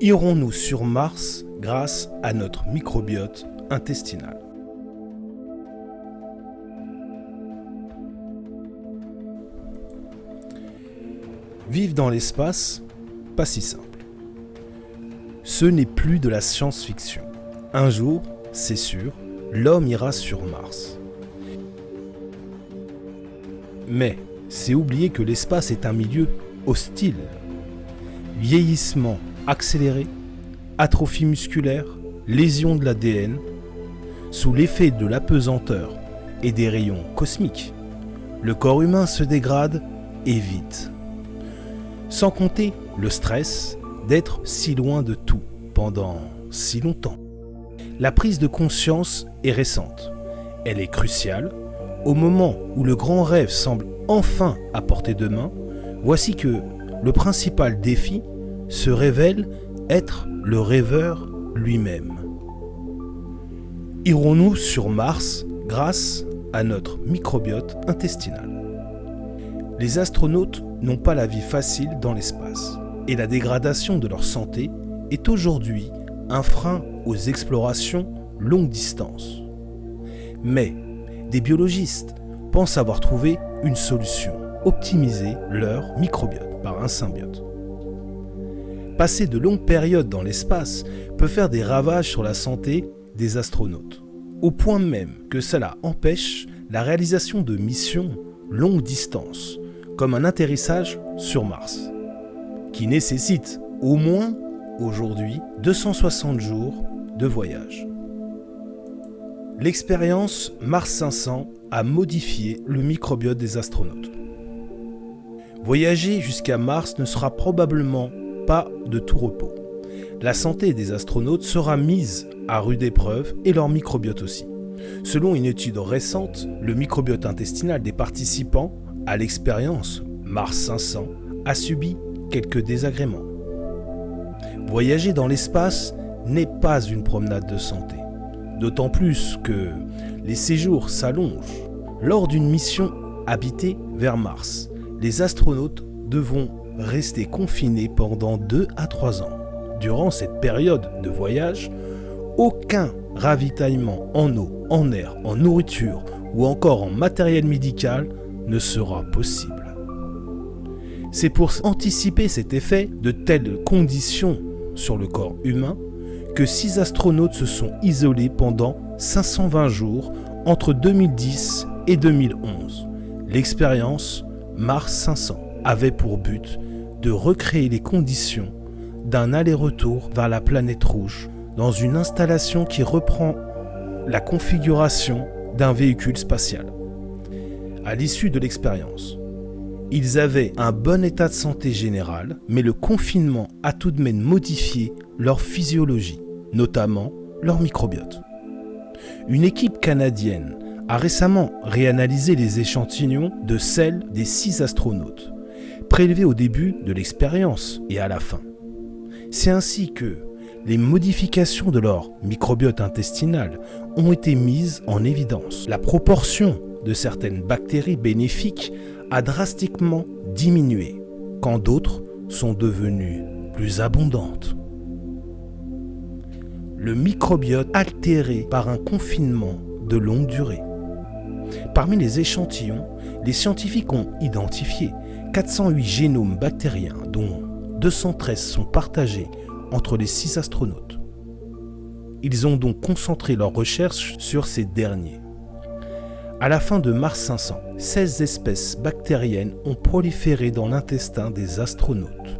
Irons-nous sur Mars grâce à notre microbiote intestinal? Vivre dans l'espace, pas si simple. Ce n'est plus de la science-fiction. Un jour, c'est sûr, l'homme ira sur Mars. Mais c'est oublier que l'espace est un milieu hostile. Vieillissement accéléré, atrophie musculaire, lésion de l'ADN, sous l'effet de l'apesanteur et des rayons cosmiques, le corps humain se dégrade et vite. Sans compter le stress d'être si loin de tout pendant si longtemps. La prise de conscience est récente. Elle est cruciale. Au moment où le grand rêve semble enfin à portée de main, voici que le principal défi se révèle être le rêveur lui-même. Irons-nous sur Mars grâce à notre microbiote intestinal? Les astronautes n'ont pas la vie facile dans l'espace et la dégradation de leur santé est aujourd'hui un frein aux explorations longue distance. Mais des biologistes pensent avoir trouvé une solution, optimiser leur microbiote par un symbiote. Passer de longues périodes dans l'espace peut faire des ravages sur la santé des astronautes, au point même que cela empêche la réalisation de missions longue distance, comme un atterrissage sur Mars, qui nécessite au moins, aujourd'hui, 260 jours de voyage. L'expérience Mars 500 a modifié le microbiote des astronautes. Voyager jusqu'à Mars ne sera probablement pas de tout repos. La santé des astronautes sera mise à rude épreuve et leur microbiote aussi. Selon une étude récente, le microbiote intestinal des participants à l'expérience Mars 500 a subi quelques désagréments. Voyager dans l'espace n'est pas une promenade de santé, d'autant plus que les séjours s'allongent. Lors d'une mission habitée vers Mars, les astronautes devront rester confinés pendant 2 à 3 ans. Durant cette période de voyage, aucun ravitaillement en eau, en air, en nourriture ou encore en matériel médical ne sera possible. C'est pour anticiper cet effet de telles conditions sur le corps humain que 6 astronautes se sont isolés pendant 520 jours entre 2010 et 2011. L'expérience Mars 500 avait pour but de recréer les conditions d'un aller-retour vers la planète rouge dans une installation qui reprend la configuration d'un véhicule spatial. À l'issue de l'expérience, ils avaient un bon état de santé général, mais le confinement a tout de même modifié leur physiologie, notamment leur microbiote. Une équipe canadienne a récemment réanalysé les échantillons de selles des 6 astronautes, prélevés au début de l'expérience et à la fin. C'est ainsi que les modifications de leur microbiote intestinal ont été mises en évidence. La proportion de certaines bactéries bénéfiques a drastiquement diminué, quand d'autres sont devenues plus abondantes. Le microbiote altéré par un confinement de longue durée. Parmi les échantillons, les scientifiques ont identifié 408 génomes bactériens, dont 213 sont partagés entre les 6 astronautes. Ils ont donc concentré leurs recherches sur ces derniers. À la fin de Mars 500, 16 espèces bactériennes ont proliféré dans l'intestin des astronautes.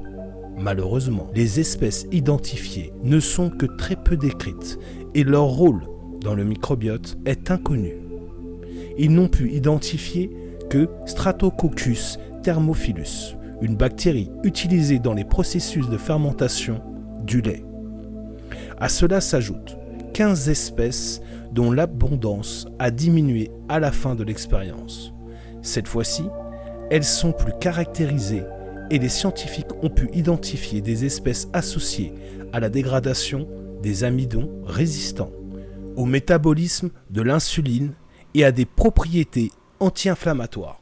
Malheureusement, les espèces identifiées ne sont que très peu décrites et leur rôle dans le microbiote est inconnu. Ils n'ont pu identifier que Stratococcus thermophilus, une bactérie utilisée dans les processus de fermentation du lait. À cela s'ajoutent 15 espèces dont l'abondance a diminué à la fin de l'expérience. Cette fois-ci, elles sont plus caractérisées et les scientifiques ont pu identifier des espèces associées à la dégradation des amidons résistants, au métabolisme de l'insuline et à des propriétés anti-inflammatoires.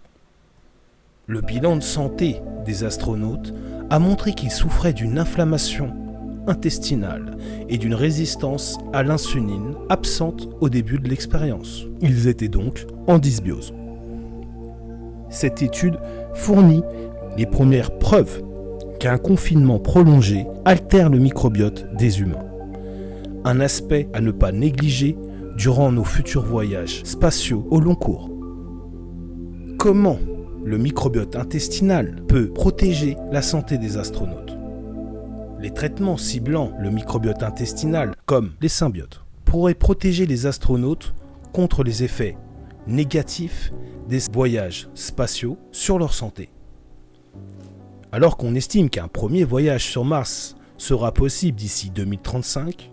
Le bilan de santé des astronautes a montré qu'ils souffraient d'une inflammation intestinale et d'une résistance à l'insuline absente au début de l'expérience. Ils étaient donc en dysbiose. Cette étude fournit les premières preuves qu'un confinement prolongé altère le microbiote des humains. Un aspect à ne pas négliger durant nos futurs voyages spatiaux au long cours. Comment le microbiote intestinal peut protéger la santé des astronautes? Les traitements ciblant le microbiote intestinal, comme les symbiotes, pourraient protéger les astronautes contre les effets négatifs des voyages spatiaux sur leur santé. Alors qu'on estime qu'un premier voyage sur Mars sera possible d'ici 2035,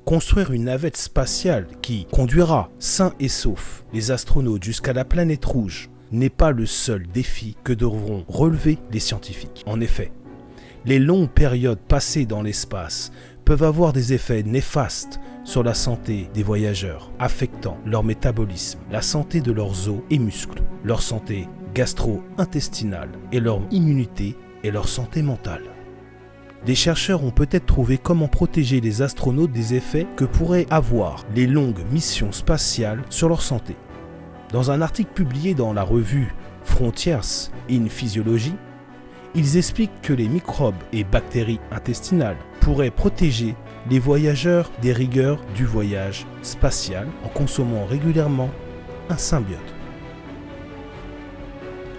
construire une navette spatiale qui conduira sains et saufs les astronautes jusqu'à la planète rouge n'est pas le seul défi que devront relever les scientifiques. En effet, les longues périodes passées dans l'espace peuvent avoir des effets néfastes sur la santé des voyageurs, affectant leur métabolisme, la santé de leurs os et muscles, leur santé gastro-intestinale et leur immunité et leur santé mentale. Des chercheurs ont peut-être trouvé comment protéger les astronautes des effets que pourraient avoir les longues missions spatiales sur leur santé. Dans un article publié dans la revue Frontiers in Physiology, ils expliquent que les microbes et bactéries intestinales pourraient protéger les voyageurs des rigueurs du voyage spatial en consommant régulièrement un symbiote.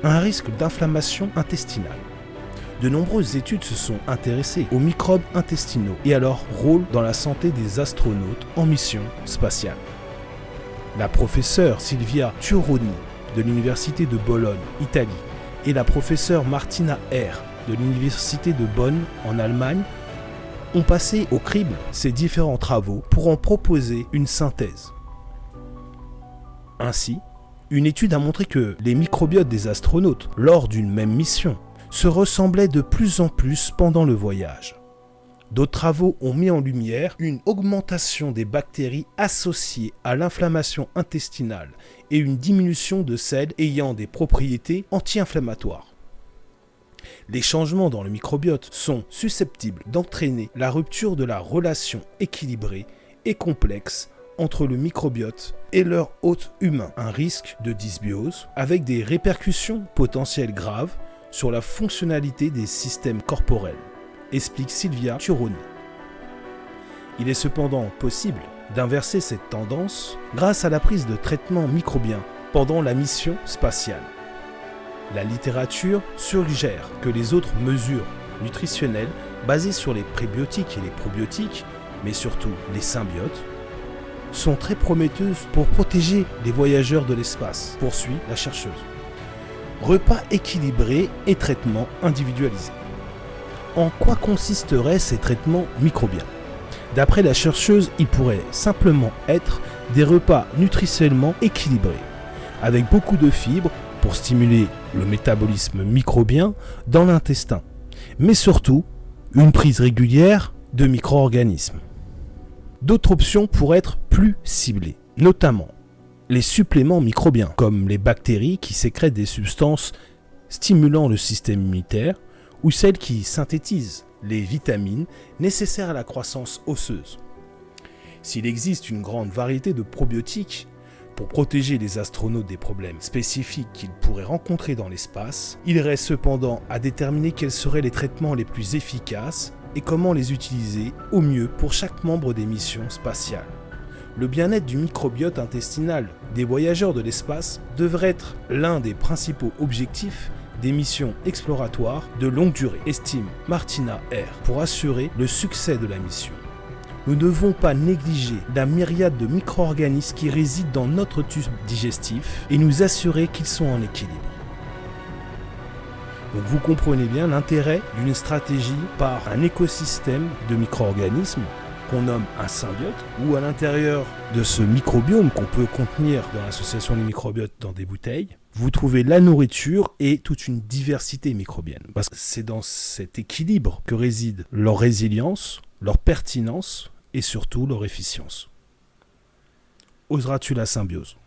Un risque d'inflammation intestinale. De nombreuses études se sont intéressées aux microbes intestinaux et à leur rôle dans la santé des astronautes en mission spatiale. La professeure Silvia Turoni de l'Université de Bologne, Italie, et la professeure Martina R de l'Université de Bonn en Allemagne ont passé au crible ces différents travaux pour en proposer une synthèse. Ainsi, une étude a montré que les microbiotes des astronautes, lors d'une même mission, se ressemblaient de plus en plus pendant le voyage. D'autres travaux ont mis en lumière une augmentation des bactéries associées à l'inflammation intestinale et une diminution de celles ayant des propriétés anti-inflammatoires. Les changements dans le microbiote sont susceptibles d'entraîner la rupture de la relation équilibrée et complexe entre le microbiote et leur hôte humain, un risque de dysbiose avec des répercussions potentielles graves sur la fonctionnalité des systèmes corporels, explique Silvia Turoni. Il est cependant possible d'inverser cette tendance grâce à la prise de traitements microbiens pendant la mission spatiale. La littérature suggère que les autres mesures nutritionnelles basées sur les prébiotiques et les probiotiques, mais surtout les symbiotes, sont très prometteuses pour protéger les voyageurs de l'espace, poursuit la chercheuse. Repas équilibrés et traitements individualisés. En quoi consisteraient ces traitements microbiens? D'après la chercheuse, ils pourraient simplement être des repas nutritionnellement équilibrés, avec beaucoup de fibres pour stimuler le métabolisme microbien dans l'intestin, mais surtout une prise régulière de micro-organismes. D'autres options pourraient être plus ciblées, notamment les suppléments microbiens, comme les bactéries qui sécrètent des substances stimulant le système immunitaire ou celles qui synthétisent les vitamines nécessaires à la croissance osseuse. S'il existe une grande variété de probiotiques pour protéger les astronautes des problèmes spécifiques qu'ils pourraient rencontrer dans l'espace, il reste cependant à déterminer quels seraient les traitements les plus efficaces et comment les utiliser au mieux pour chaque membre des missions spatiales. Le bien-être du microbiote intestinal des voyageurs de l'espace devrait être l'un des principaux objectifs des missions exploratoires de longue durée, estime Martina R, pour assurer le succès de la mission. Nous ne devons pas négliger la myriade de micro-organismes qui résident dans notre tube digestif et nous assurer qu'ils sont en équilibre. Donc vous comprenez bien l'intérêt d'une stratégie par un écosystème de micro-organismes qu'on nomme un symbiote, ou à l'intérieur de ce microbiome qu'on peut contenir dans l'association des microbiotes dans des bouteilles, vous trouvez la nourriture et toute une diversité microbienne. Parce que c'est dans cet équilibre que réside leur résilience, leur pertinence et surtout leur efficience. Oseras-tu la symbiose ?